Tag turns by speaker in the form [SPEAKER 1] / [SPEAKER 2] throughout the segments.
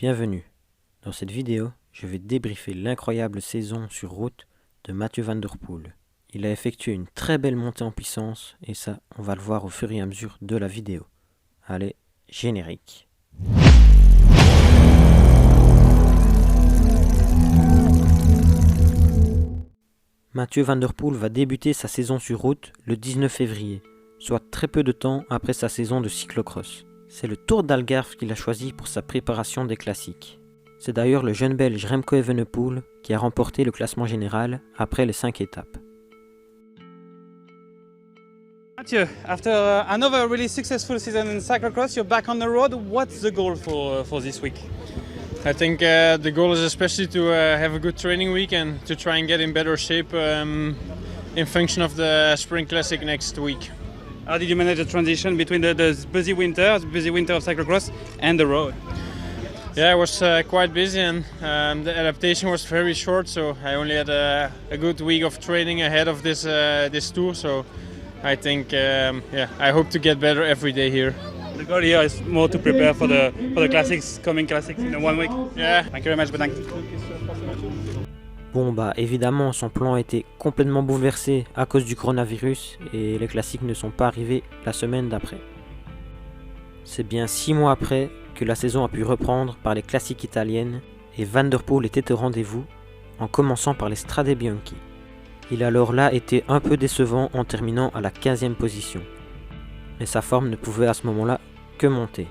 [SPEAKER 1] Bienvenue. Dans cette vidéo, je vais débriefer l'incroyable saison sur route de Mathieu van der Poel. Il a effectué une très belle montée en puissance et ça, on va le voir au fur et à mesure de la vidéo. Allez, générique. Mathieu van der Poel va débuter sa saison sur route le 19 février, soit très peu de temps après sa saison de cyclocross. C'est le Tour d'Algarve qu'il a choisi pour sa préparation des classiques. C'est d'ailleurs le jeune belge Remco Evenepoel qui a remporté le classement général après les 5 étapes.
[SPEAKER 2] Mathieu, after another really successful season in cyclocross, you're back on the road. What's the goal for this week?
[SPEAKER 3] I think the goal is especially to have a good training week and to try and get in better shape in function of the Spring Classic next week.
[SPEAKER 2] How did you manage the transition between the busy winter of cyclocross and the road?
[SPEAKER 3] Yeah, I was quite busy and the adaptation was very short, so I only had a good week of training ahead of this tour. So I think, I hope to get better every day here.
[SPEAKER 2] The goal here is more to prepare for the classics, coming classics in 1 week.
[SPEAKER 3] Yeah.
[SPEAKER 2] Thank you very much, Bedankt.
[SPEAKER 1] Bon évidemment son plan a été complètement bouleversé à cause du coronavirus et les classiques ne sont pas arrivés la semaine d'après. C'est bien 6 mois après que la saison a pu reprendre par les classiques italiennes et Van der Poel était au rendez-vous en commençant par les Strade Bianche. Il a alors là été un peu décevant en terminant à la 15e position. Mais sa forme ne pouvait à ce moment-là que monter.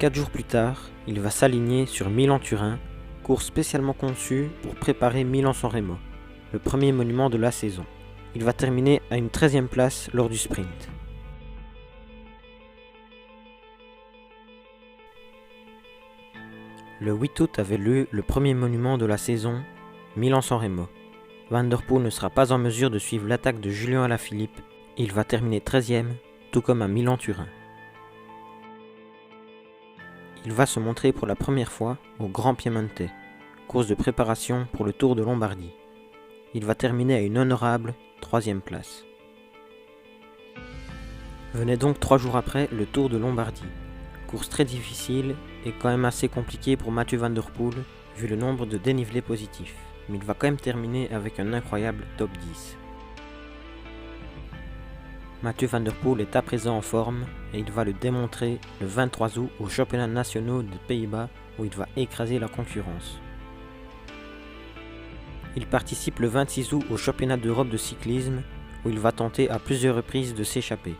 [SPEAKER 1] 4 jours plus tard, il va s'aligner sur Milan-Turin, course spécialement conçue pour préparer Milan-San Remo, le premier monument de la saison. Il va terminer à une 13e place lors du sprint. Le 8 août avait lieu le premier monument de la saison, Milan-San Remo. Van der Poel ne sera pas en mesure de suivre l'attaque de Julien Alaphilippe. Il va terminer 13e, tout comme à Milan-Turin. Il va se montrer pour la première fois au Grand Piemonte, course de préparation pour le Tour de Lombardie. Il va terminer à une honorable 3e place. Venait donc 3 jours après le Tour de Lombardie. Course très difficile et quand même assez compliquée pour Mathieu van der Poel vu le nombre de dénivelés positifs. Mais il va quand même terminer avec un incroyable top 10. Mathieu van der Poel est à présent en forme et il va le démontrer le 23 août aux championnats nationaux des Pays-Bas où il va écraser la concurrence. Il participe le 26 août au championnat d'Europe de cyclisme où il va tenter à plusieurs reprises de s'échapper.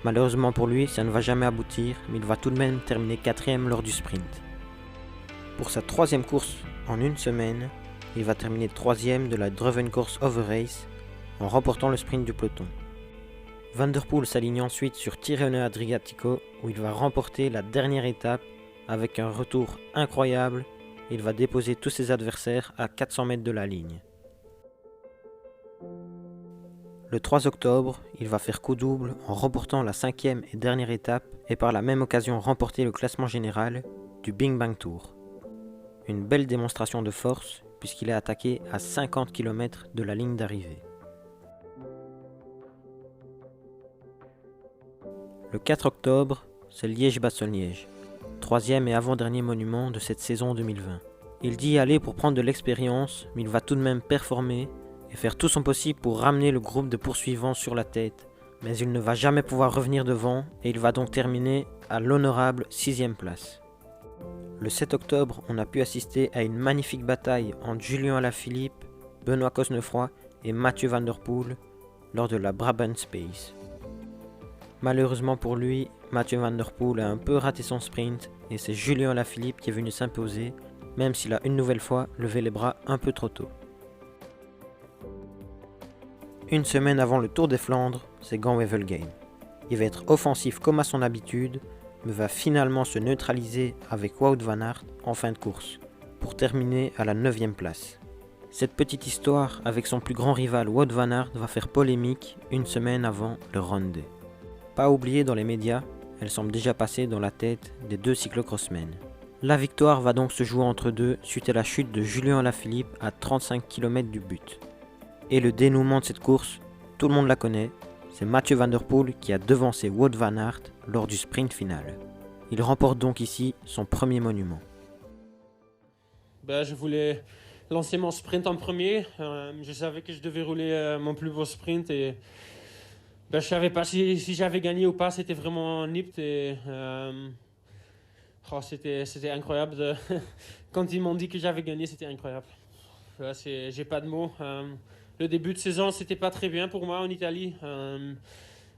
[SPEAKER 1] Malheureusement pour lui, ça ne va jamais aboutir, mais il va tout de même terminer 4e lors du sprint. Pour sa 3e course en une semaine, il va terminer 3e de la Druvencourse Over Race en remportant le sprint du peloton. Van der Poel s'aligne ensuite sur Tirreno Adriatico où il va remporter la dernière étape avec un retour incroyable. Il va déposer tous ses adversaires à 400 mètres de la ligne. Le 3 octobre, il va faire coup double en remportant la 5e et dernière étape et par la même occasion remporter le classement général du Bing Bang Tour. Une belle démonstration de force puisqu'il est attaqué à 50 km de la ligne d'arrivée. Le 4 octobre, c'est Liège-Bastogne-Liège, 3e et avant-dernier monument de cette saison 2020. Il dit y aller pour prendre de l'expérience, mais il va tout de même performer et faire tout son possible pour ramener le groupe de poursuivants sur la tête. Mais il ne va jamais pouvoir revenir devant et il va donc terminer à l'honorable 6e place. Le 7 octobre, on a pu assister à une magnifique bataille entre Julien Alaphilippe, Benoît Cosnefroy et Mathieu van der Poel lors de la Brabant Space. Malheureusement pour lui, Mathieu van der Poel a un peu raté son sprint et c'est Julien Alaphilippe qui est venu s'imposer, même s'il a une nouvelle fois levé les bras un peu trop tôt. Une semaine avant le Tour des Flandres, c'est Gand-Wevelgem. Il va être offensif comme à son habitude, mais va finalement se neutraliser avec Wout van Aert en fin de course, pour terminer à la 9e place. Cette petite histoire avec son plus grand rival Wout van Aert va faire polémique une semaine avant le Ronde. Pas oubliée dans les médias, elle semble déjà passer dans la tête des 2 cyclocrossmen. La victoire va donc se jouer entre deux suite à la chute de Julien Alaphilippe à 35 km du but. Et le dénouement de cette course, tout le monde la connaît, c'est Mathieu van der Poel qui a devancé Wout van Aert lors du sprint final. Il remporte donc ici son premier monument.
[SPEAKER 3] Je voulais lancer mon sprint en premier. Je savais que je devais rouler mon plus beau sprint et je savais pas si j'avais gagné ou pas. C'était vraiment nipt et c'était incroyable. Quand ils m'ont dit que j'avais gagné, c'était incroyable. J'ai pas de mots. Le début de saison, c'était pas très bien pour moi en Italie.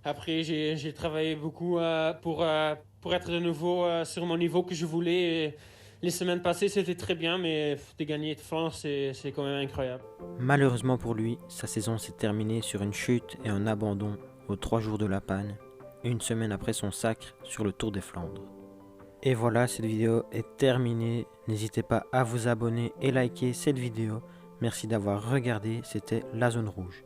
[SPEAKER 3] Après, j'ai travaillé beaucoup pour être de nouveau sur mon niveau que je voulais. Et les semaines passées, c'était très bien, mais de gagner de Flandre, c'est quand même incroyable.
[SPEAKER 1] Malheureusement pour lui, sa saison s'est terminée sur une chute et un abandon aux 3 jours de la panne, une semaine après son sacre sur le Tour des Flandres. Et voilà, cette vidéo est terminée. N'hésitez pas à vous abonner et liker cette vidéo. Merci d'avoir regardé, c'était La Zone Rouge.